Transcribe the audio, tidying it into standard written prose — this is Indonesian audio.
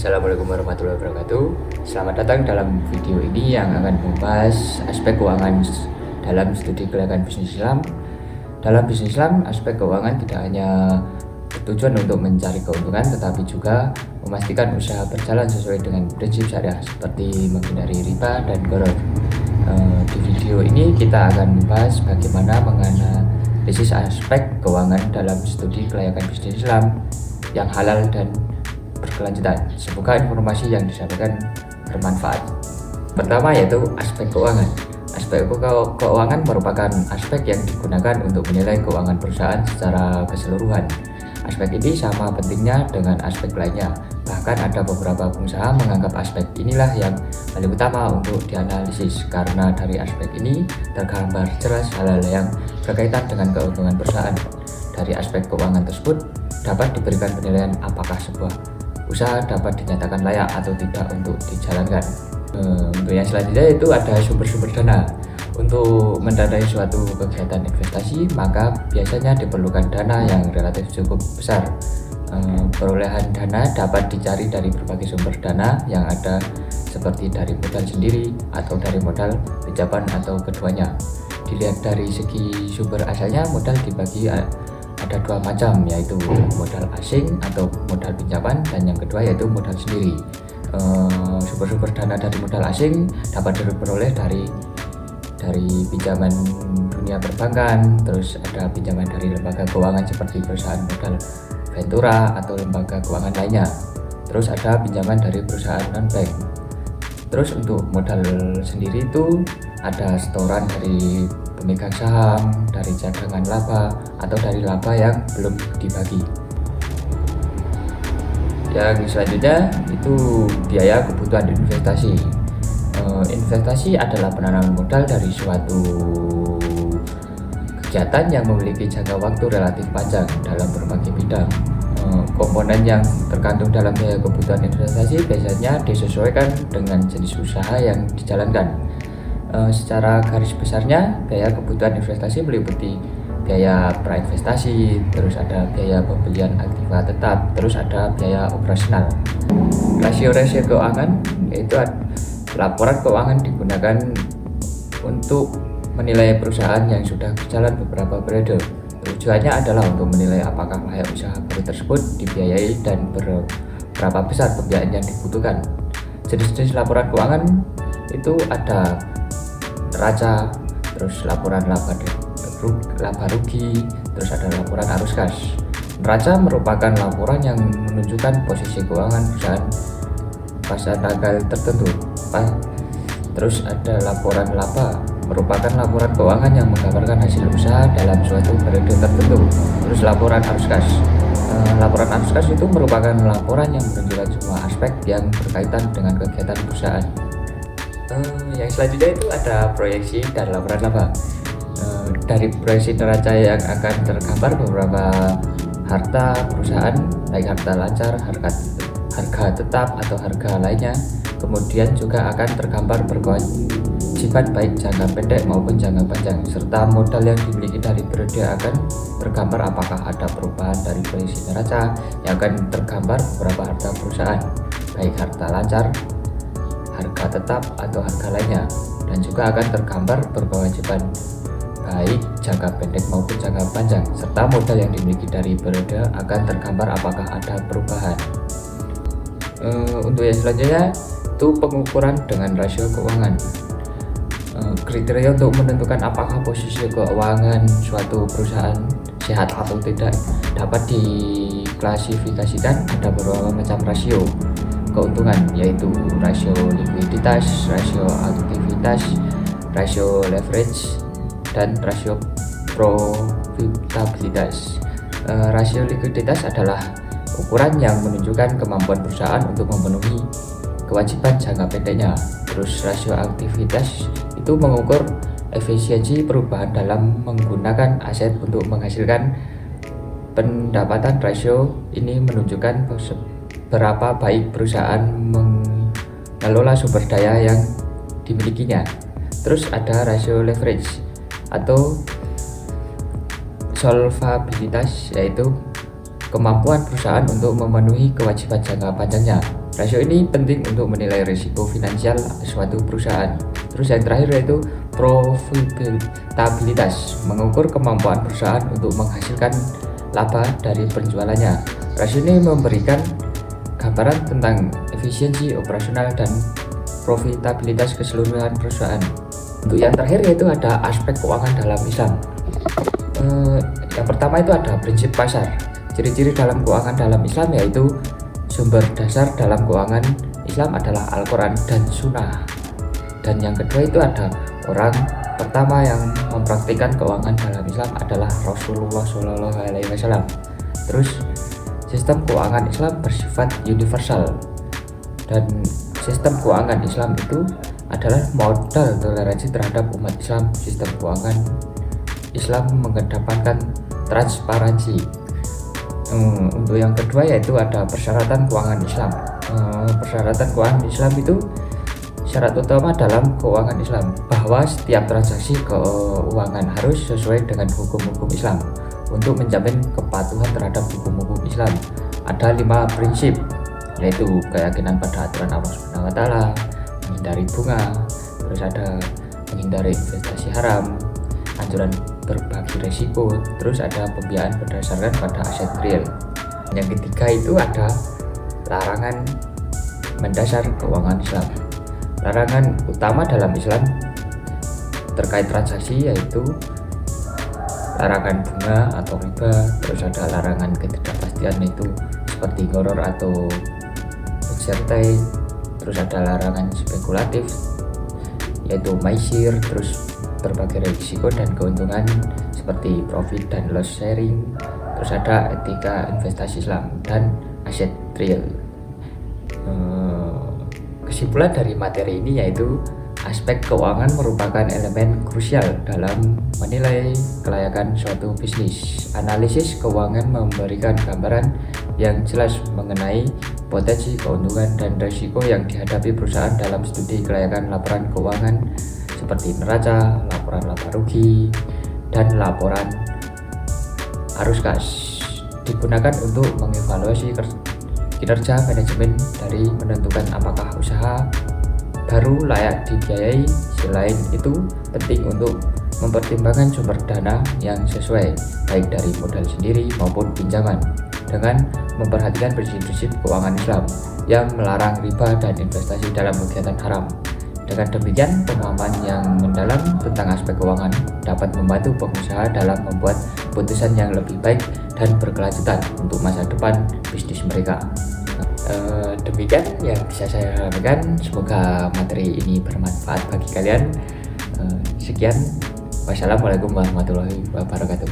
Assalamualaikum warahmatullahi wabarakatuh. Selamat datang dalam video ini yang akan membahas aspek keuangan dalam studi kelayakan bisnis Islam. Dalam bisnis Islam, aspek keuangan tidak hanya bertujuan untuk mencari keuntungan, tetapi juga memastikan usaha berjalan sesuai dengan prinsip syariah seperti menghindari riba dan gharar. Di video ini kita akan membahas bagaimana menganalisis aspek keuangan dalam studi kelayakan bisnis Islam yang halal dan berkelanjutan. Semoga informasi yang disampaikan bermanfaat. Pertama yaitu aspek keuangan. Aspek keuangan merupakan aspek yang digunakan untuk menilai keuangan perusahaan secara keseluruhan. Aspek ini sama pentingnya dengan aspek lainnya. Bahkan ada beberapa pengusaha menganggap aspek inilah yang paling utama untuk dianalisis, karena dari aspek ini tergambar jelas hal-hal yang berkaitan dengan keuntungan perusahaan. Dari aspek keuangan tersebut dapat diberikan penilaian apakah sebuah usaha dapat dinyatakan layak atau tidak untuk dijalankan. Untuk yang selanjutnya itu ada sumber-sumber dana. Untuk mendanai suatu kegiatan investasi, maka biasanya diperlukan dana yang relatif cukup besar. Perolehan dana dapat dicari dari berbagai sumber dana yang ada, seperti dari modal sendiri atau dari modal pinjaman atau keduanya. Dilihat dari segi sumber asalnya, modal dibagi ada dua macam, yaitu modal asing atau modal pinjaman, dan yang kedua yaitu modal sendiri. Sumber-sumber dana dari modal asing dapat diperoleh dari pinjaman dunia perbankan, terus ada pinjaman dari lembaga keuangan seperti perusahaan modal Ventura atau lembaga keuangan lainnya. Terus ada pinjaman dari perusahaan non-bank. Terus untuk modal sendiri itu ada setoran dari pemegang saham, dari cadangan laba, atau dari laba yang belum dibagi. Yang selanjutnya itu biaya kebutuhan investasi. Investasi adalah penanaman modal dari suatu kegiatan yang memiliki jangka waktu relatif panjang dalam berbagai bidang. Komponen yang terkandung dalam biaya kebutuhan investasi biasanya disesuaikan dengan jenis usaha yang dijalankan. Secara garis besarnya, biaya kebutuhan investasi meliputi biaya prainvestasi, terus ada biaya pembelian aktiva tetap, terus ada biaya operasional. Rasio-rasio keuangan yaitu laporan keuangan digunakan untuk menilai perusahaan yang sudah berjalan beberapa periode. Tujuannya adalah untuk menilai apakah layak usaha baru tersebut dibiayai dan berapa besar pembiayaan yang dibutuhkan. Jenis-jenis laporan keuangan itu ada neraca, terus laporan laba rugi, terus ada laporan arus kas. Neraca merupakan laporan yang menunjukkan posisi keuangan perusahaan pada tanggal tertentu. Terus ada laporan laba, merupakan laporan keuangan yang menggambarkan hasil usaha dalam suatu periode tertentu. Terus laporan arus kas. Laporan arus kas itu merupakan laporan yang menunjukkan semua aspek yang berkaitan dengan kegiatan perusahaan. Yang selanjutnya itu ada proyeksi dan laporan laba. Dari proyeksi neraca yang akan tergambar beberapa harta perusahaan, baik harta lancar, harga tetap atau harga lainnya. Kemudian juga akan tergambar berkewajiban baik jangka pendek maupun jangka panjang, serta modal yang dimiliki dari periode akan tergambar apakah ada perubahan dari proyeksi neraca yang akan tergambar beberapa harta perusahaan, baik harta lancar, harga tetap atau harga lainnya, dan juga akan tergambar berkewajiban baik jangka pendek maupun jangka panjang, serta modal yang dimiliki dari periode akan tergambar apakah ada perubahan. Untuk yang selanjutnya itu pengukuran dengan rasio keuangan. Kriteria untuk menentukan apakah posisi keuangan suatu perusahaan sehat atau tidak dapat diklasifikasikan ada beberapa macam rasio keuntungan, yaitu rasio likuiditas, rasio aktivitas, rasio leverage, dan rasio profitabilitas. Rasio likuiditas adalah ukuran yang menunjukkan kemampuan perusahaan untuk memenuhi kewajiban jangka pendeknya. Terus rasio aktivitas itu mengukur efisiensi perubahan dalam menggunakan aset untuk menghasilkan pendapatan. Rasio ini menunjukkan berapa baik perusahaan mengelola sumber daya yang dimilikinya. Terus ada rasio leverage atau solvabilitas, yaitu kemampuan perusahaan untuk memenuhi kewajiban jangka panjangnya. Rasio ini penting untuk menilai risiko finansial suatu perusahaan. Terus yang terakhir yaitu profitabilitas, mengukur kemampuan perusahaan untuk menghasilkan laba dari penjualannya. Rasio ini memberikan gambaran tentang efisiensi operasional dan profitabilitas keseluruhan perusahaan. Untuk yang terakhir yaitu ada aspek keuangan dalam Islam. Yang pertama itu ada prinsip pasar. Ciri-ciri dalam keuangan dalam Islam yaitu sumber dasar dalam keuangan Islam adalah Al-Quran dan Sunnah. Dan yang kedua itu ada orang pertama yang mempraktikkan keuangan dalam Islam adalah Rasulullah SAW. Terus sistem keuangan Islam bersifat universal, dan sistem keuangan Islam itu adalah modal toleransi terhadap umat Islam. Sistem keuangan Islam mengedepankan transparansi. Untuk yang kedua yaitu ada persyaratan keuangan Islam. Persyaratan keuangan Islam itu syarat utama dalam keuangan Islam bahwa setiap transaksi keuangan harus sesuai dengan hukum-hukum Islam. Untuk menjamin kepatuhan terhadap hukum-hukum Islam ada 5 prinsip, yaitu keyakinan pada aturan Allah SWT, menghindari bunga, terus ada menghindari investasi haram, anjuran berbagi resiko, terus ada pembiayaan berdasarkan pada aset real. Yang ketiga itu ada larangan mendasar keuangan Islam. Larangan utama dalam Islam terkait transaksi yaitu larangan bunga atau riba, terus ada larangan ketidakpastian yaitu seperti goror atau sertai, terus ada larangan spekulatif yaitu maisir, terus berbagai risiko dan keuntungan seperti profit dan loss sharing, terus ada etika investasi Islam dan aset real. Kesimpulan dari materi ini yaitu aspek keuangan merupakan elemen krusial dalam menilai kelayakan suatu bisnis. Analisis keuangan memberikan gambaran yang jelas mengenai potensi keuntungan dan risiko yang dihadapi perusahaan dalam studi kelayakan laporan keuangan seperti neraca, laporan laba rugi, dan laporan arus kas. Digunakan untuk mengevaluasi kinerja manajemen dari menentukan apakah usaha baru layak dibiayai. Selain itu, penting untuk mempertimbangkan sumber dana yang sesuai, baik dari modal sendiri maupun pinjaman, dengan memperhatikan prinsip-prinsip keuangan Islam yang melarang riba dan investasi dalam kegiatan haram. Dengan demikian, pemahaman yang mendalam tentang aspek keuangan dapat membantu pengusaha dalam membuat keputusan yang lebih baik dan berkelanjutan untuk masa depan bisnis mereka. Demikian yang bisa saya sampaikan. Semoga materi ini bermanfaat bagi kalian. Sekian, wassalamualaikum warahmatullahi wabarakatuh.